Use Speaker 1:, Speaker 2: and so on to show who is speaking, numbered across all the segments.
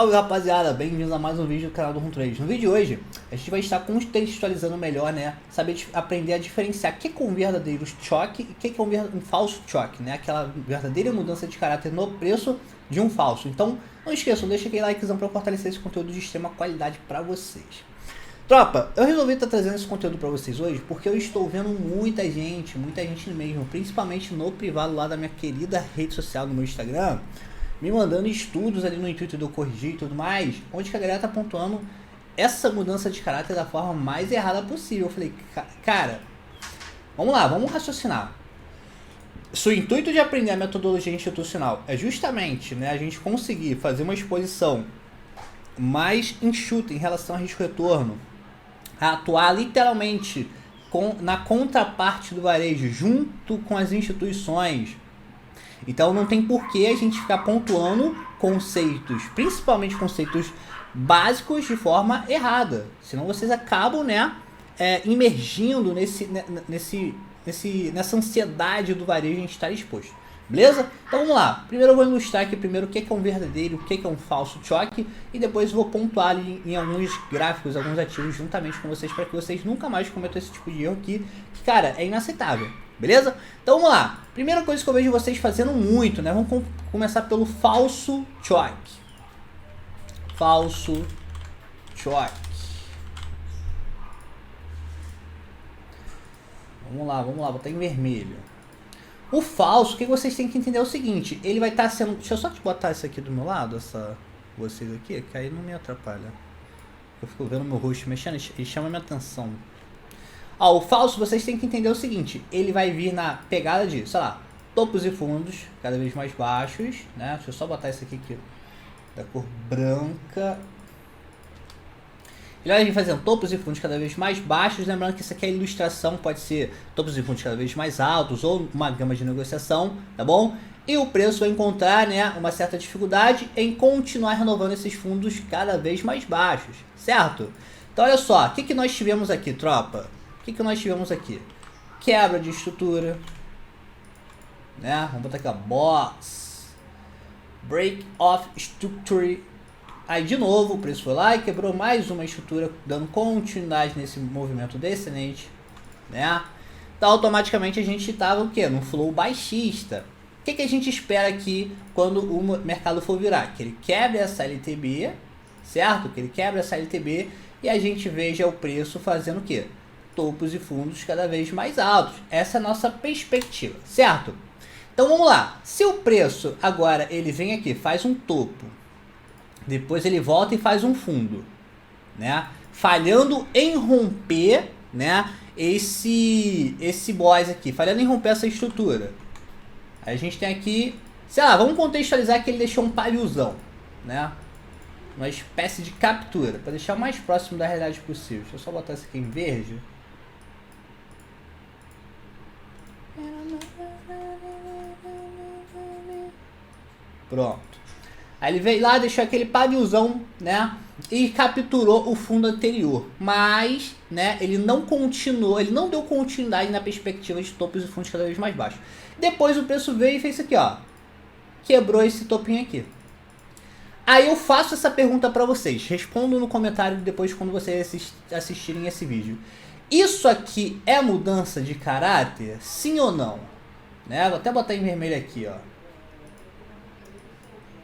Speaker 1: Salve rapaziada, bem-vindos a mais um vídeo do canal do Runetrade. No vídeo de hoje, a gente vai estar contextualizando melhor, né? Aprender a diferenciar o que é um verdadeiro choque e o que é um falso choque, né? Aquela verdadeira mudança de caráter no preço de um falso. Então, não esqueçam, deixa aquele likezão para fortalecer esse conteúdo de extrema qualidade para vocês. Tropa, eu resolvi estar trazendo esse conteúdo para vocês hoje porque eu estou vendo muita gente mesmo, principalmente no privado lá da minha querida rede social, no meu Instagram, me mandando estudos ali no intuito de eu corrigir e tudo mais, onde que a galera tá pontuando essa mudança de caráter da forma mais errada possível. Eu falei, cara, vamos lá, vamos raciocinar. Se o intuito de aprender a metodologia institucional é justamente, né, a gente conseguir fazer uma exposição mais enxuta em relação a risco-retorno, a atuar literalmente na contraparte do varejo, junto com as instituições. Então não tem por que a gente ficar pontuando conceitos, principalmente conceitos básicos, de forma errada. Senão vocês acabam, né, imergindo nessa ansiedade do varejo em estar exposto. Beleza? Então vamos lá. Primeiro eu vou ilustrar aqui primeiro o que é um verdadeiro, o que é um falso choque, e depois vou pontuar ali em alguns gráficos, alguns ativos juntamente com vocês, para que vocês nunca mais cometam esse tipo de erro que, cara, é inaceitável. Beleza? Então vamos lá. Primeira coisa que eu vejo vocês fazendo muito, né? Vamos começar pelo falso choque. Falso choque. Vamos lá, vou botar em vermelho. O falso, o que vocês têm que entender é o seguinte, ele vai estar sendo... Deixa eu só te botar isso aqui do meu lado, vocês aqui, que aí não me atrapalha. Eu fico vendo meu rosto mexendo e chama minha atenção. O falso, vocês têm que entender o seguinte, ele vai vir na pegada de, sei lá, topos e fundos cada vez mais baixos, né? Deixa eu só botar isso aqui da cor branca. Ele vai vir fazendo topos e fundos cada vez mais baixos, lembrando que isso aqui é ilustração, pode ser topos e fundos cada vez mais altos ou uma gama de negociação, tá bom? E o preço vai encontrar, né, uma certa dificuldade em continuar renovando esses fundos cada vez mais baixos, certo? Então olha só, o que nós tivemos aqui, tropa? O que nós tivemos aqui? Quebra de estrutura, né? Vamos botar aqui, ó, box, break of structure. Aí de novo o preço foi lá e quebrou mais uma estrutura, dando continuidade nesse movimento descendente, né? Então automaticamente a gente estava o quê? No flow baixista. O que a gente espera aqui quando o mercado for virar? Que ele quebre essa LTB, certo? Que ele quebre essa LTB e a gente veja o preço fazendo o quê? Topos e fundos cada vez mais altos. Essa é a nossa perspectiva, certo? Então vamos lá. Se o preço agora ele vem aqui, faz um topo, depois ele volta e faz um fundo, né? Falhando em romper, né, esse boss aqui, falhando em romper essa estrutura. Aí a gente tem aqui, sei lá, vamos contextualizar que ele deixou um paviozão, né? Uma espécie de captura, para deixar o mais próximo da realidade possível. Deixa eu só botar isso aqui em verde. Pronto. Aí ele veio lá, deixou aquele paviozão, né, e capturou o fundo anterior, mas, né, ele não continuou, ele não deu continuidade na perspectiva de topos e fundos cada vez mais baixos. Depois o preço veio e fez isso aqui, ó, quebrou esse topinho aqui. Aí eu faço essa pergunta para vocês, respondo no comentário depois quando vocês assistirem esse vídeo. Isso aqui é mudança de caráter? Sim ou não? Né, vou até botar em vermelho aqui, ó.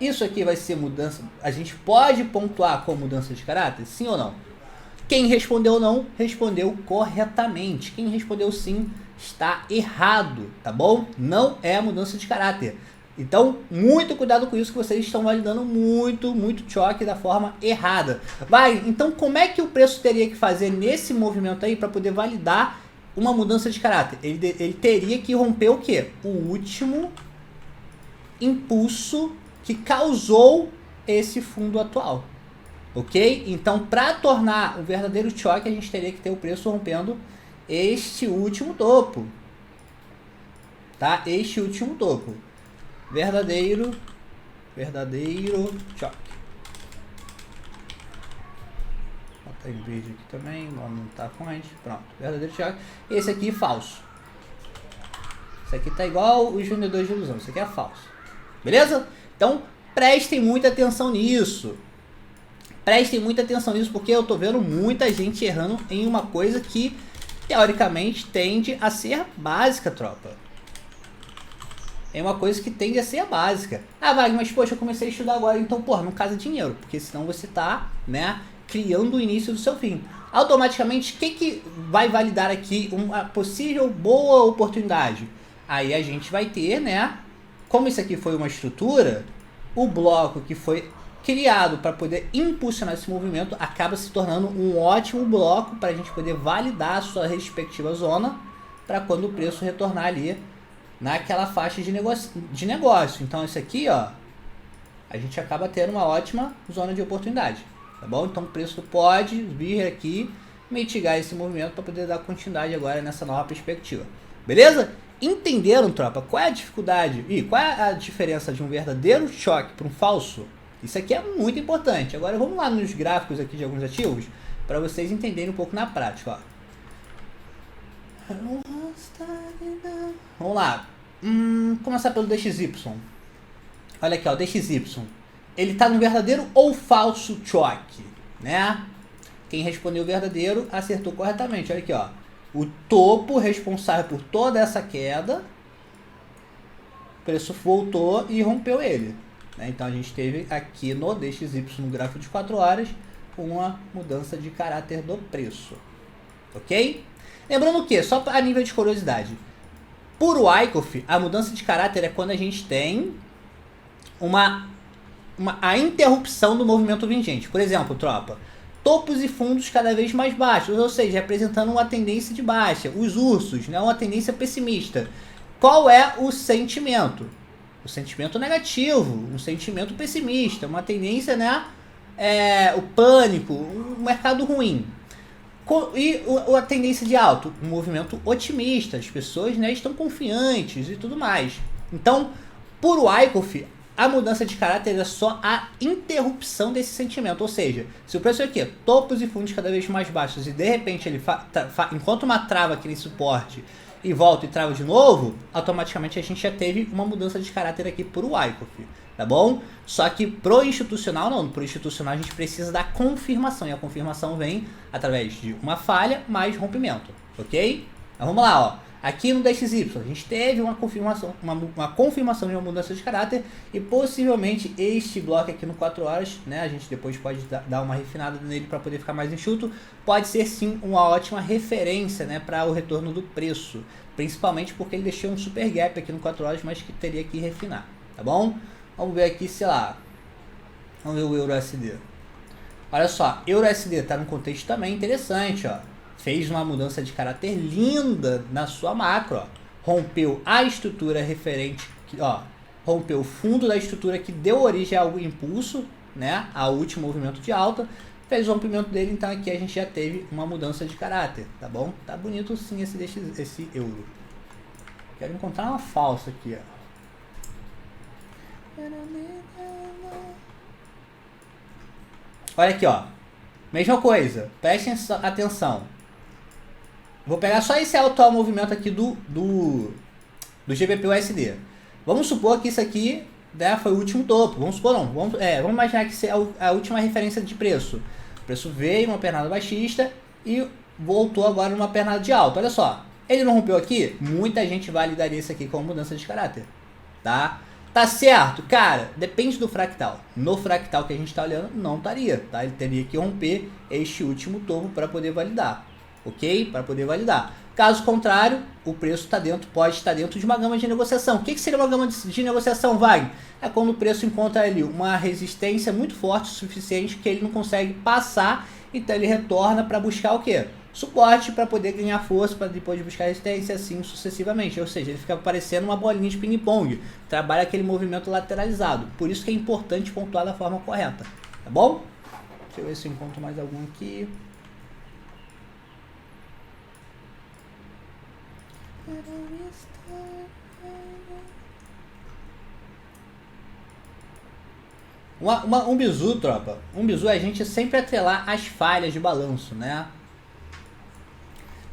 Speaker 1: Isso aqui vai ser mudança, a gente pode pontuar como mudança de caráter? Sim ou não? Quem respondeu não, respondeu corretamente. Quem respondeu sim, está errado, tá bom? Não é mudança de caráter. Então, muito cuidado com isso, que vocês estão validando muito choque da forma errada. Então como é que o preço teria que fazer nesse movimento aí para poder validar uma mudança de caráter? Ele teria que romper o quê? O último impulso que causou esse fundo atual, ok? Então, para tornar um verdadeiro choque, a gente teria que ter o preço rompendo este último topo, tá? Este último topo, verdadeiro choque. Vou botar em verde aqui também, vamos aumentar a fonte, pronto, verdadeiro choque. Esse aqui falso. Esse aqui tá igual os vendedores de ilusão, esse aqui é falso, beleza? Então, prestem muita atenção nisso. Prestem muita atenção nisso, porque eu tô vendo muita gente errando em uma coisa que, teoricamente, tende a ser básica, tropa. É uma coisa que tende a ser básica. Ah, Wagner, mas poxa, eu comecei a estudar agora, então, porra, não casa dinheiro, porque senão você tá, né, criando o início do seu fim. Automaticamente, o que vai validar aqui uma possível boa oportunidade? Aí a gente vai ter, né, como isso aqui foi uma estrutura, o bloco que foi criado para poder impulsionar esse movimento acaba se tornando um ótimo bloco para a gente poder validar a sua respectiva zona para quando o preço retornar ali naquela faixa de negócio. Então isso aqui, ó, a gente acaba tendo uma ótima zona de oportunidade, tá bom? Então o preço pode vir aqui mitigar esse movimento para poder dar continuidade agora nessa nova perspectiva, beleza? Entenderam, tropa, qual é a dificuldade e qual é a diferença de um verdadeiro choque para um falso? Isso aqui é muito importante. Agora vamos lá nos gráficos aqui de alguns ativos para vocês entenderem um pouco na prática, ó. Vamos lá. Começar pelo DXY. Olha aqui, ó, DXY. Ele está no verdadeiro ou falso choque, né? Quem respondeu verdadeiro acertou corretamente. Olha aqui, ó. O topo responsável por toda essa queda, o preço voltou e rompeu ele. Né? Então a gente teve aqui no DXY, no gráfico de 4 horas, uma mudança de caráter do preço. Ok? Lembrando que, só a nível de curiosidade, por Wyckoff, a mudança de caráter é quando a gente tem a interrupção do movimento vigente. Por exemplo, tropa, topos e fundos cada vez mais baixos, ou seja, representando uma tendência de baixa. Os ursos, né, uma tendência pessimista. Qual é o sentimento? O sentimento negativo, um sentimento pessimista, uma tendência, né, o pânico, um mercado ruim. E a tendência de alto, um movimento otimista, as pessoas, né, estão confiantes e tudo mais. Então, por Wyckoff, a mudança de caráter é só a interrupção desse sentimento, ou seja, se o preço aqui, topos e fundos cada vez mais baixos, e de repente ele encontra uma trava aqui nesse suporte e volta e trava de novo, automaticamente a gente já teve uma mudança de caráter aqui por Wyckoff, tá bom? Só que pro institucional não, pro institucional a gente precisa da confirmação, e a confirmação vem através de uma falha mais rompimento, ok? Então vamos lá, ó. Aqui no DXY, a gente teve uma confirmação de uma mudança de caráter e possivelmente este bloco aqui no 4 horas, né, a gente depois pode dar uma refinada nele para poder ficar mais enxuto, pode ser sim uma ótima referência, né, para o retorno do preço, principalmente porque ele deixou um super gap aqui no 4 horas, mas que teria que refinar, tá bom? Vamos ver aqui, sei lá, vamos ver o EURUSD. Olha só, EURUSD está num contexto também interessante, ó. Fez uma mudança de caráter linda na sua macro, ó. Rompeu a estrutura referente, ó, rompeu o fundo da estrutura que deu origem ao impulso, né, ao último movimento de alta, fez o rompimento dele, então aqui a gente já teve uma mudança de caráter, tá bom? Tá bonito sim esse euro. Quero encontrar uma falsa aqui, ó. Olha aqui, ó. Mesma coisa, prestem atenção. Vou pegar só esse atual movimento aqui do GBP-USD. Vamos supor que isso aqui, né, foi o último topo. Vamos supor não. Vamos imaginar que isso é a última referência de preço. O preço veio uma pernada baixista e voltou agora numa pernada de alta. Olha só. Ele não rompeu aqui? Muita gente validaria isso aqui como mudança de caráter. Tá? Tá certo? Cara, depende do fractal. No fractal que a gente está olhando, não estaria. Tá? Ele teria que romper este último topo para poder validar. Ok? Para poder validar. Caso contrário, o preço pode estar dentro de uma gama de negociação. O que seria uma gama de negociação, Wagner? É quando o preço encontra ali uma resistência muito forte o suficiente que ele não consegue passar, então ele retorna para buscar o quê? Suporte para poder ganhar força, para depois buscar resistência, assim sucessivamente. Ou seja, ele fica parecendo uma bolinha de ping-pong. Trabalha aquele movimento lateralizado. Por isso que é importante pontuar da forma correta. Tá bom? Deixa eu ver se eu encontro mais algum aqui. Um bizu, tropa. Um bizu é a gente sempre atrelar as falhas de balanço, né?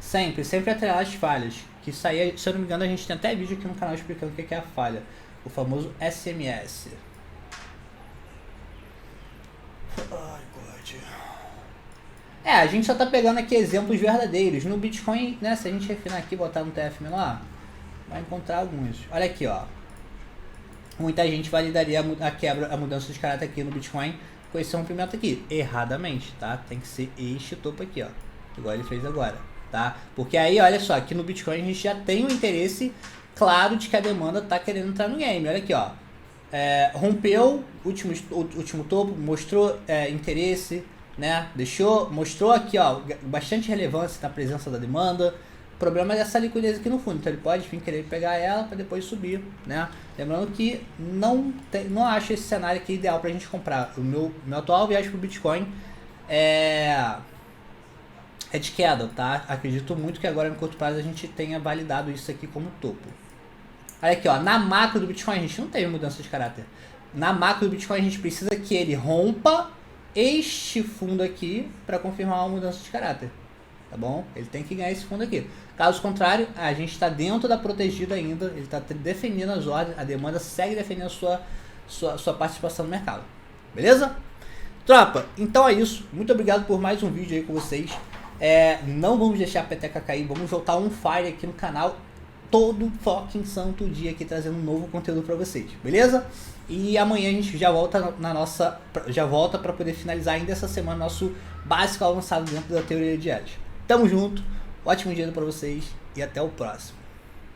Speaker 1: Sempre atrelar as falhas. Que isso aí, se eu não me engano, a gente tem até vídeo aqui no canal explicando o que é a falha. O famoso SMS. Ai, God. A gente só tá pegando aqui exemplos verdadeiros. No Bitcoin, né, se a gente refinar aqui e botar no TF menor, vai encontrar alguns. Olha aqui, ó. Muita gente validaria a mudança de caráter aqui no Bitcoin com esse rompimento aqui. Erradamente, tá? Tem que ser este topo aqui, ó. Igual ele fez agora, tá? Porque aí, olha só, aqui no Bitcoin a gente já tem um interesse claro de que a demanda tá querendo entrar no game. Olha aqui, ó. Rompeu o último topo, mostrou interesse, né? Mostrou aqui, ó, bastante relevância na presença da demanda. O problema é essa liquidez aqui no fundo, então ele pode vir querer pegar ela para depois subir, né? Lembrando que não acho esse cenário aqui ideal para a gente comprar. O meu atual viagem para o Bitcoin é de queda, tá? Acredito muito que agora no curto prazo a gente tenha validado isso aqui como topo. Olha aqui, ó, na macro do Bitcoin a gente não teve mudança de caráter. Na macro do Bitcoin a gente precisa que ele rompa este fundo aqui para confirmar uma mudança de caráter, tá bom? Ele tem que ganhar esse fundo aqui. Caso contrário, a gente está dentro da protegida ainda, ele está defendendo as ordens, a demanda segue defendendo a sua participação no mercado. Beleza? Tropa, então é isso. Muito obrigado por mais um vídeo aí com vocês. Não vamos deixar a peteca cair, vamos voltar on fire aqui no canal todo fucking santo dia aqui trazendo um novo conteúdo para vocês, beleza? E amanhã a gente já volta para poder finalizar ainda essa semana nosso básico avançado dentro da teoria de áreas. Tamo junto, ótimo dia para vocês e até o próximo.